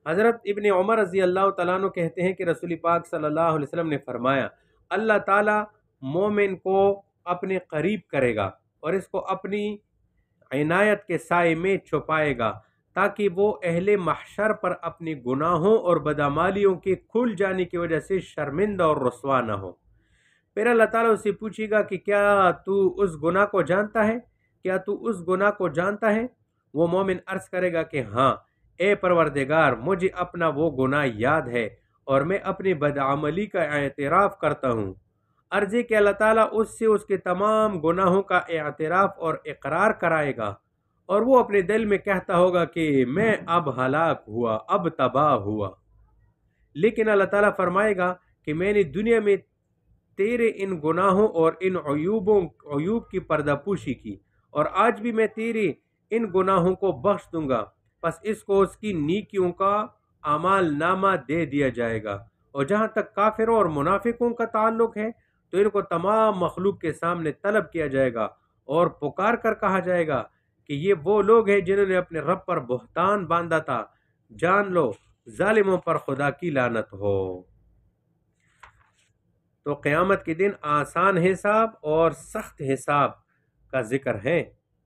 حضرت ابن عمر رضی اللہ تعالیٰ عنہ کہتے ہیں کہ رسول پاک صلی اللہ علیہ وسلم نے فرمایا، اللہ تعالیٰ مومن کو اپنے قریب کرے گا اور اس کو اپنی عنایت کے سائے میں چھپائے گا تاکہ وہ اہل محشر پر اپنے گناہوں اور بدعمالیوں کے کھل جانے کی وجہ سے شرمندہ اور رسوا نہ ہو۔ پھر اللہ تعالیٰ اسے پوچھے گا کہ کیا تو اس گناہ کو جانتا ہے؟ کیا تو اس گناہ کو جانتا ہے؟ وہ مومن عرض کرے گا کہ ہاں اے پروردگار، مجھے اپنا وہ گناہ یاد ہے اور میں اپنی بدعملی کا اعتراف کرتا ہوں۔ عرض ہے کہ اللہ تعالیٰ اس سے اس کے تمام گناہوں کا اعتراف اور اقرار کرائے گا، اور وہ اپنے دل میں کہتا ہوگا کہ میں اب ہلاک ہوا، اب تباہ ہوا۔ لیکن اللہ تعالیٰ فرمائے گا کہ میں نے دنیا میں تیرے ان گناہوں اور ان عیوب کی پردہ پوشی کی، اور آج بھی میں تیرے ان گناہوں کو بخش دوں گا، پس اس کو اس کی نیکیوں کا اعمال نامہ دے دیا جائے گا۔ اور جہاں تک کافروں اور منافقوں کا تعلق ہے تو ان کو تمام مخلوق کے سامنے طلب کیا جائے گا اور پکار کر کہا جائے گا کہ یہ وہ لوگ ہیں جنہوں نے اپنے رب پر بہتان باندھا تھا، جان لو ظالموں پر خدا کی لعنت ہو۔ تو قیامت کے دن آسان حساب اور سخت حساب کا ذکر ہے۔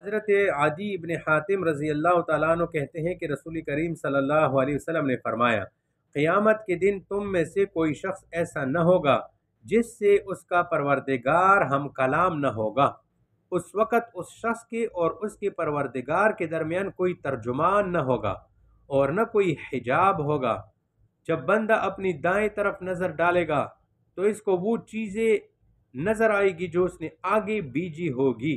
حضرت عدی ابن حاتم رضی اللہ تعالیٰ عنہ کہتے ہیں کہ رسول کریم صلی اللہ علیہ وسلم نے فرمایا، قیامت کے دن تم میں سے کوئی شخص ایسا نہ ہوگا جس سے اس کا پروردگار ہم کلام نہ ہوگا۔ اس وقت اس شخص کے اور اس کے پروردگار کے درمیان کوئی ترجمان نہ ہوگا اور نہ کوئی حجاب ہوگا۔ جب بندہ اپنی دائیں طرف نظر ڈالے گا تو اس کو وہ چیزیں نظر آئے گی جو اس نے آگے بھیجی ہوگی،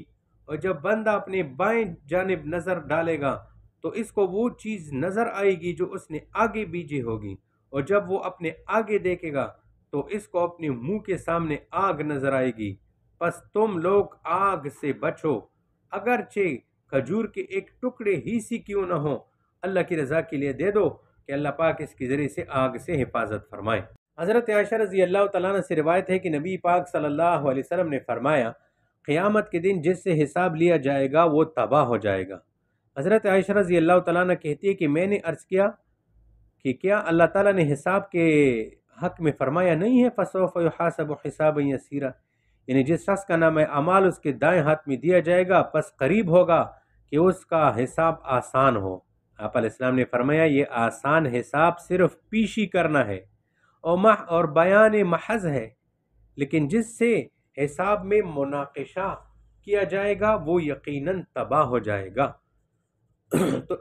اور جب بندہ اپنے بائیں جانب نظر ڈالے گا تو اس کو وہ چیز نظر آئے گی جو اس نے آگے بھیجی ہوگی، اور جب وہ اپنے آگے دیکھے گا تو اس کو اپنے منہ کے سامنے آگ نظر آئے گی۔ پس تم لوگ آگ سے بچو، اگرچہ کھجور کے ایک ٹکڑے ہی سی کیوں نہ ہو، اللہ کی رضا کے لیے دے دو کہ اللہ پاک اس کے ذریعے سے آگ سے حفاظت فرمائے۔ حضرت عائشہ رضی اللہ تعالیٰ عنہ سے روایت ہے کہ نبی پاک صلی اللہ علیہ وسلم نے فرمایا، قیامت کے دن جس سے حساب لیا جائے گا وہ تباہ ہو جائے گا۔ حضرت عائشہ رضی اللہ تعالیٰ عنہ کہتی ہے کہ میں نے عرض کیا کہ کیا اللہ تعالیٰ نے حساب کے حق میں فرمایا نہیں ہے فَسَوْفَ يُحَاسَبُ حِسَابًا يَسِيرًا، یعنی جس شخص کا نام اعمال اس کے دائیں ہاتھ میں دیا جائے گا پس قریب ہوگا کہ اس کا حساب آسان ہو۔ آپ علیہ السلام نے فرمایا یہ آسان حساب صرف پیشی کرنا ہے اور بیان محض ہے، لیکن جس سے حساب میں مناقشہ کیا جائے گا وہ یقیناً تباہ ہو جائے گا۔ تو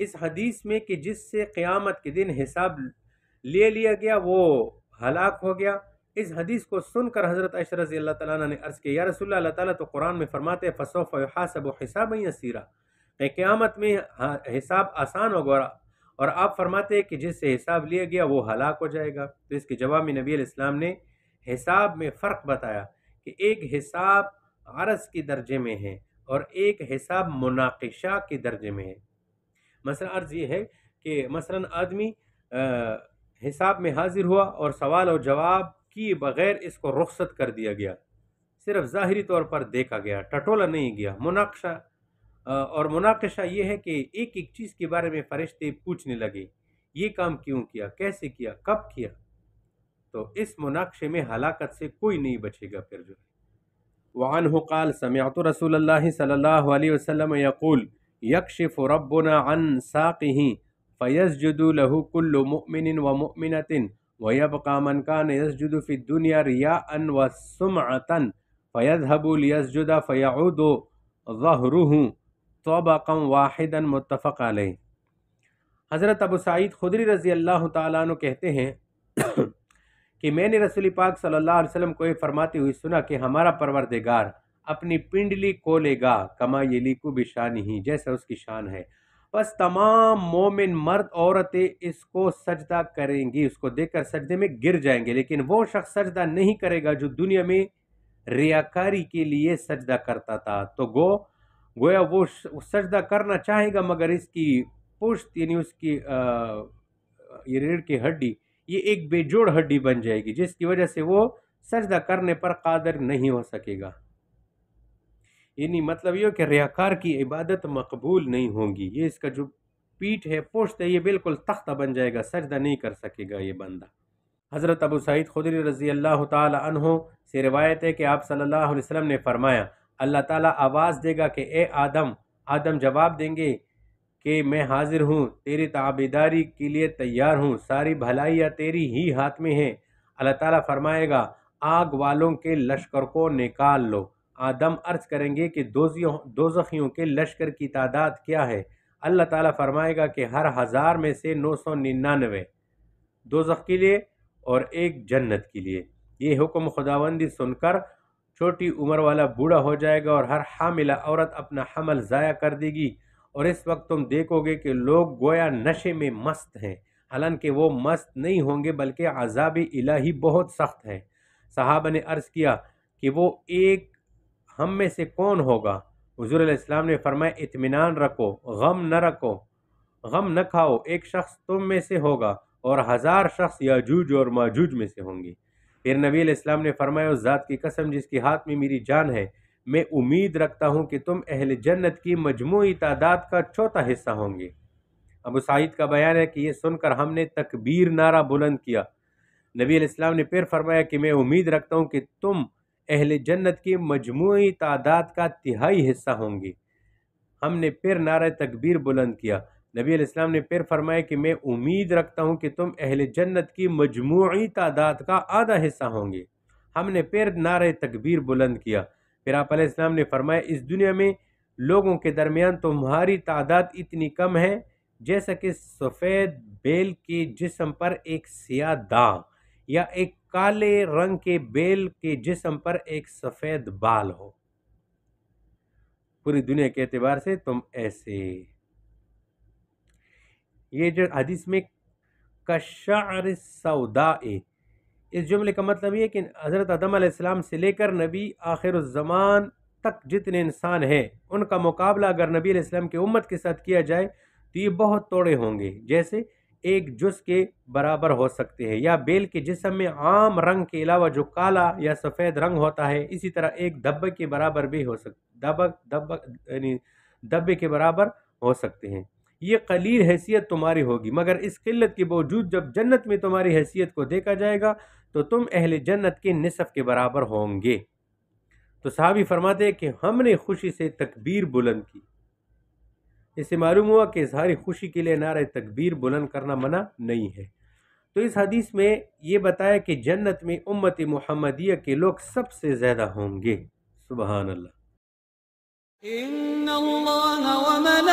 اس حدیث میں کہ جس سے قیامت کے دن حساب لے لیا گیا وہ ہلاک ہو گیا، اس حدیث کو سن کر حضرت عائشہ رضی اللہ تعالیٰ عنہ نے عرض کیا، یا رسول اللہ، اللہ تعالیٰ تو قرآن میں فرماتے ہیں فَسَوْفَ يُحَاسَبُ حِسَابًا يَسِيرًا، کہ قیامت میں حساب آسان ہوگا، اور آپ فرماتے ہیں کہ جس سے حساب لیا گیا وہ ہلاک ہو جائے گا۔ تو اس کے جواب میں نبی علیہ السلام نے حساب میں فرق بتایا کہ ایک حساب عرض کے درجے میں ہے اور ایک حساب مناقشہ کے درجے میں ہے۔ مثلا عرض یہ ہے کہ مثلا آدمی حساب میں حاضر ہوا اور سوال و جواب کیے بغیر اس کو رخصت کر دیا گیا، صرف ظاہری طور پر دیکھا گیا، ٹٹولا نہیں گیا۔ مناقشہ اور مناقشہ یہ ہے کہ ایک ایک چیز کے بارے میں فرشتے پوچھنے لگے، یہ کام کیوں کیا، کیسے کیا، کب کیا، تو اس مناقشے میں ہلاکت سے کوئی نہیں بچے گا پھر جو ہے۔ وعنہ قال سمعت رسول اللہ صلی اللہ علیہ وسلم یقول یکشف ربنا عن ساقہ فیسجد له كل مؤمن ومؤمنة ويبقى من كان يسجد في الدنيا رياء وسمعة فيذهب ليسجد فيعود ظهره طبقا واحدا متفق علیہ۔ حضرت ابو سعید خدری رضی اللہ تعالیٰ عنہ کہتے ہیں کہ میں نے رسول پاک صلی اللہ علیہ وسلم کو یہ فرماتے ہوئے سنا کہ ہمارا پروردگار اپنی پنڈلی کھولے گا کما یلیق بشانہ، جیسا اس کی شان ہے، بس تمام مومن مرد عورتیں اس کو سجدہ کریں گی، اس کو دیکھ کر سجدے میں گر جائیں گے، لیکن وہ شخص سجدہ نہیں کرے گا جو دنیا میں ریاکاری کے لیے سجدہ کرتا تھا۔ تو گویا وہ سجدہ کرنا چاہے گا مگر اس کی پشت یعنی اس کی یہ ریڑھ کی ہڈی یہ ایک بے جوڑ ہڈی بن جائے گی، جس کی وجہ سے وہ سجدہ کرنے پر قادر نہیں ہو سکے گا۔ یعنی مطلب یہ کہ ریاکار کی عبادت مقبول نہیں ہوگی، یہ اس کا جو پیٹھ ہے، پشت ہے، یہ بالکل تختہ بن جائے گا، سجدہ نہیں کر سکے گا یہ بندہ۔ حضرت ابو سعید خدری رضی اللہ تعالی عنہ سے روایت ہے کہ آپ صلی اللہ علیہ وسلم نے فرمایا، اللہ تعالیٰ آواز دے گا کہ اے آدم۔ آدم جواب دیں گے کہ میں حاضر ہوں، تیری تابعداری کے لیے تیار ہوں، ساری بھلائیاں تیری ہی ہاتھ میں ہیں۔ اللہ تعالیٰ فرمائے گا آگ والوں کے لشکر کو نکال لو۔ آدم عرض کریں گے کہ دوزخیوں کے لشکر کی تعداد کیا ہے؟ اللہ تعالیٰ فرمائے گا کہ ہر 1000 میں سے 999 دوزخ کے لیے اور 1 جنت کے لیے۔ یہ حکم خداوندی سن کر چھوٹی عمر والا بوڑھا ہو جائے گا اور ہر حاملہ عورت اپنا حمل ضائع کر دے گی، اور اس وقت تم دیکھو گے کہ لوگ گویا نشے میں مست ہیں، حالانکہ وہ مست نہیں ہوں گے بلکہ عذاب الہی بہت سخت ہے۔ صحابہ نے عرض کیا کہ وہ ایک ہم میں سے کون ہوگا؟ حضور علیہ السلام نے فرمایا اطمینان رکھو، غم نہ رکھو، غم نہ کھاؤ، ایک شخص تم میں سے ہوگا اور 1000 شخص یاجوج اور ماجوج میں سے ہوں گے۔ پھر نبی علیہ السلام نے فرمایا اس ذات کی قسم جس کے ہاتھ میں میری جان ہے، میں امید رکھتا ہوں کہ تم اہل جنت کی مجموعی تعداد کا 1/4 حصہ ہوں گے۔ ابو سعید کا بیان ہے کہ یہ سن کر ہم نے تکبیر نعرہ بلند کیا۔ نبی علیہ السلام نے پھر فرمایا کہ میں امید رکھتا ہوں کہ تم اہل جنت کی مجموعی تعداد کا 1/3 حصہ ہوں گے۔ ہم نے پھر نعرہ تکبیر بلند کیا۔ نبی علیہ السلام نے پھر فرمایا کہ میں امید رکھتا ہوں کہ تم اہل جنت کی مجموعی تعداد کا آدھا حصہ ہوں گے۔ ہم نے پھر نعرہ تکبیر بلند کیا۔ پھر آپ علیہ السلام نے فرمایا اس دنیا میں لوگوں کے درمیان تمہاری تعداد اتنی کم ہے جیسا کہ سفید بیل کے جسم پر ایک سیاہ داغ یا ایک کالے رنگ کے بیل کے جسم پر ایک سفید بال ہو۔ پوری دنیا کے اعتبار سے تم ایسے۔ یہ جو حدیث میں کشعر السوداء، اس جملے کا مطلب یہ ہے کہ حضرت آدم علیہ السلام سے لے کر نبی آخر الزمان تک جتنے انسان ہیں ان کا مقابلہ اگر نبی علیہ السلام کی امت کے ساتھ کیا جائے تو یہ بہت توڑے ہوں گے، جیسے ایک جز کے برابر ہو سکتے ہیں، یا بیل کے جسم میں عام رنگ کے علاوہ جو کالا یا سفید رنگ ہوتا ہے اسی طرح ایک دبے کے برابر بھی ہو سکتے، یعنی دبے کے برابر ہو سکتے ہیں۔ یہ قلیل حیثیت تمہاری ہوگی، مگر اس قلت کے باوجود جب جنت میں تمہاری حیثیت کو دیکھا جائے گا تو تم اہل جنت کے نصف کے برابر ہوں گے۔ تو صحابی فرماتے ہیں کہ ہم نے خوشی سے تکبیر بلند کی۔ اس سے معلوم ہوا کہ اظہار خوشی کے لیے نعرہ تکبیر بلند کرنا منع نہیں ہے۔ تو اس حدیث میں یہ بتایا کہ جنت میں امت محمدیہ کے لوگ سب سے زیادہ ہوں گے۔ سبحان اللہ۔ ان اللہ وملائکته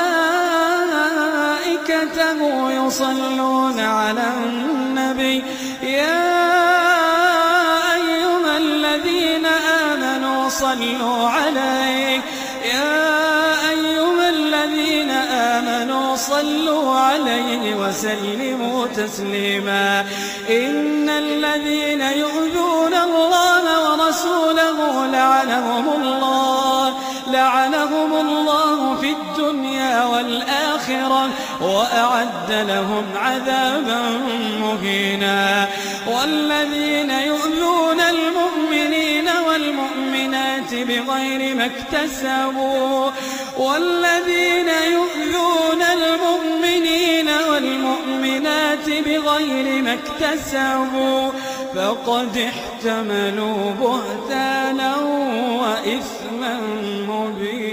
یصلون علی النبی یا ایها الذین آمنوا صلوا علیہ صلوا عليه وسلموا تسليما إن الذين يؤذون الله ورسوله لعنهم الله في الدنيا والآخرة وأعد لهم عذابا مهينا والذين يؤذون المؤمنين والمؤمنات بغير ما اكتسبوا والذين يؤذون المؤمنين والمؤمنات بغير ما اكتسبوا فقد احتملوا بهتانا وإثما مبينا